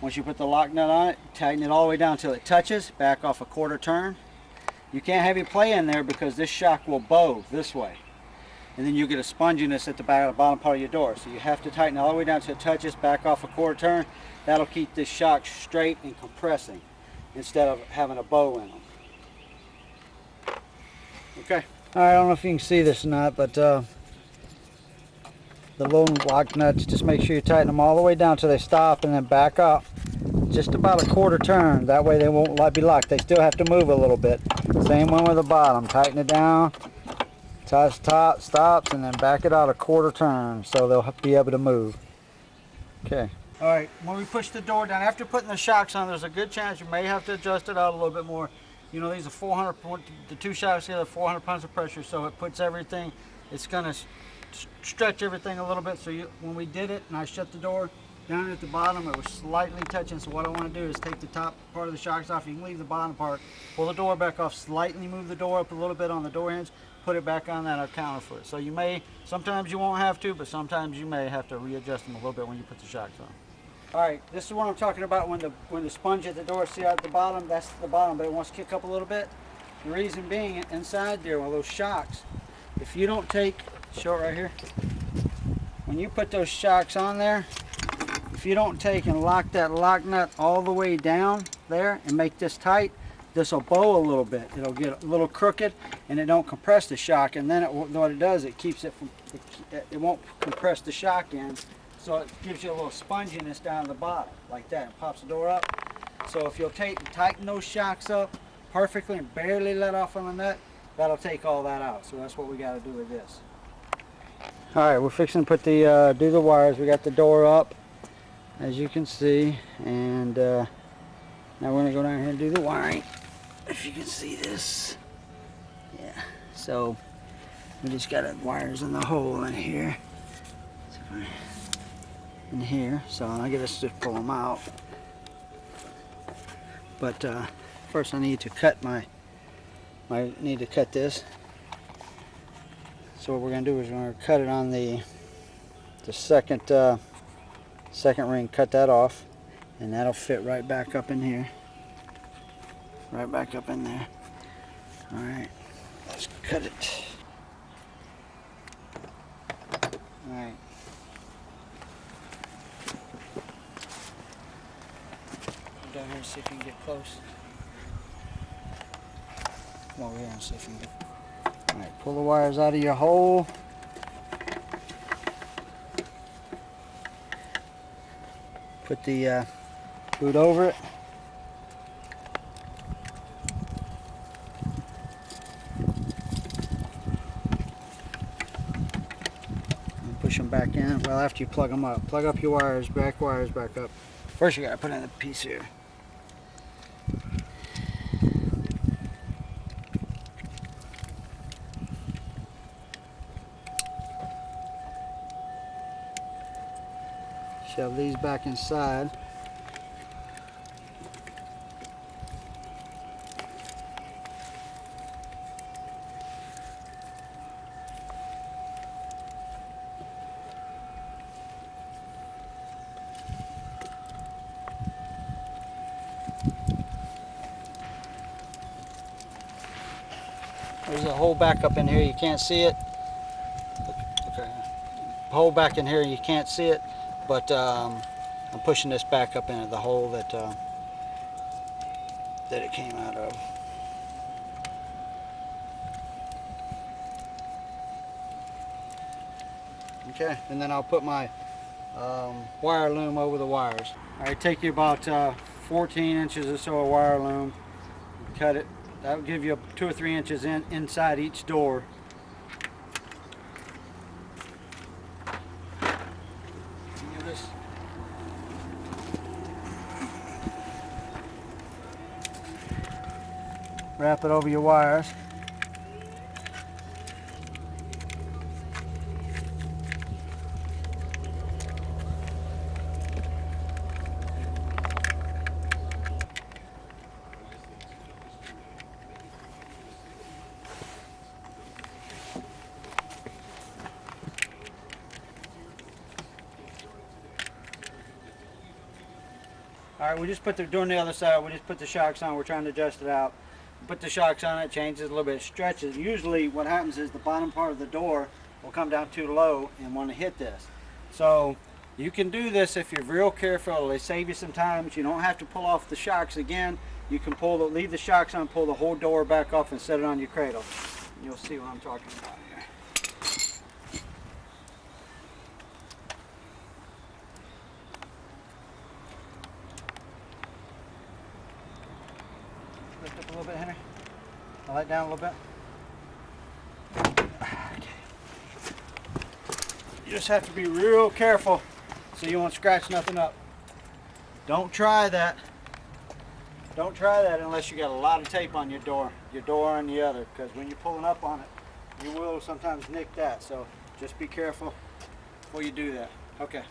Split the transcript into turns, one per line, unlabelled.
Once you put the lock nut on it, tighten it all the way down until it touches, back off a quarter turn. You can't have your play in there because this shock will bow this way. And then you get a sponginess at the bottom part of your door. So you have to tighten it all the way down until it touches, back off a quarter turn. That'll keep this shock straight and compressing instead of having a bow in them. Okay. All right, I don't know if you can see this or not, but the little lock nuts, just make sure you tighten them all the way down till they stop and then back up just about a quarter turn. That way they won't be locked. They still have to move a little bit. Same one with the bottom. Tighten it down, touch top, stops, and then back it out a quarter turn so they'll be able to move. Okay. All right, when we push the door down, after putting the shocks on, there's a good chance you may have to adjust it out a little bit more. You know, these are 400, the two shocks together, 400 pounds of pressure, so it puts everything, it's gonna stretch everything a little bit. So when we did it and I shut the door, down at the bottom it was slightly touching. So what I want to do is take the top part of the shocks off. You can leave the bottom part, pull the door back off, slightly move the door up a little bit on the door hinge, put it back on that account for it. So you may, sometimes you won't have to, but sometimes you may have to readjust them a little bit when you put the shocks on. All right, this is what I'm talking about when the sponge at the door, see out at the bottom, that's the bottom, but it wants to kick up a little bit. The reason being, inside there, with those shocks, if you don't take, show it right here, when you put those shocks on there, if you don't take and lock that lock nut all the way down there and make this tight, this will bow a little bit. It'll get a little crooked and it don't compress the shock, and then what it does, it keeps it from, it won't compress the shock in. So it gives you a little sponginess down at the bottom, like that, and pops the door up. So if you'll take and tighten those shocks up perfectly and barely let off on the nut, that'll take all that out. So that's what we got to do with this. All right, we're fixing to put the do the wires. We got the door up, as you can see, and now we're gonna go down here and do the wiring. If you can see this, yeah. So we just got the wires in the hole in here. In here, so I guess just pull them out. But first I need to cut need to cut this. So what we're gonna do is we're gonna cut it on the second ring, cut that off, and that'll fit right back up in here. Right back up in there. All right, let's cut it. All right. Down here and see if you can get close. Come over here and see if you can get. Alright, pull the wires out of your hole. Put the boot over it. And push them back in. Well, after you plug them up. Plug up your wires back up. First you gotta put in a piece here. Shove these back inside. There's a hole back up in here, you can't see it. Okay. Hole back in here, you can't see it, but I'm pushing this back up into the hole that it came out of. Okay, and then I'll put my wire loom over the wires. All right, take you about 14 inches or so of wire loom, cut it. That'll give you 2 or 3 inches inside each door. Wrap it over your wires. All right, we just put doing the other side, we just put the shocks on. We're trying to adjust it out. Put the shocks on it, changes a little bit, stretches. Usually what happens is the bottom part of the door will come down too low and want to hit this. So you can do this if you're real careful. They save you some time. You don't have to pull off the shocks again. You can leave the shocks on, pull the whole door back off and set it on your cradle. You'll see what I'm talking about here. Lift up a little bit, Henry. I'll let down a little bit. Okay. You just have to be real careful so you won't scratch nothing up. Don't try that. Don't try that unless you got a lot of tape on your door and the other, because when you're pulling up on it, you will sometimes nick that. So just be careful before you do that. Okay.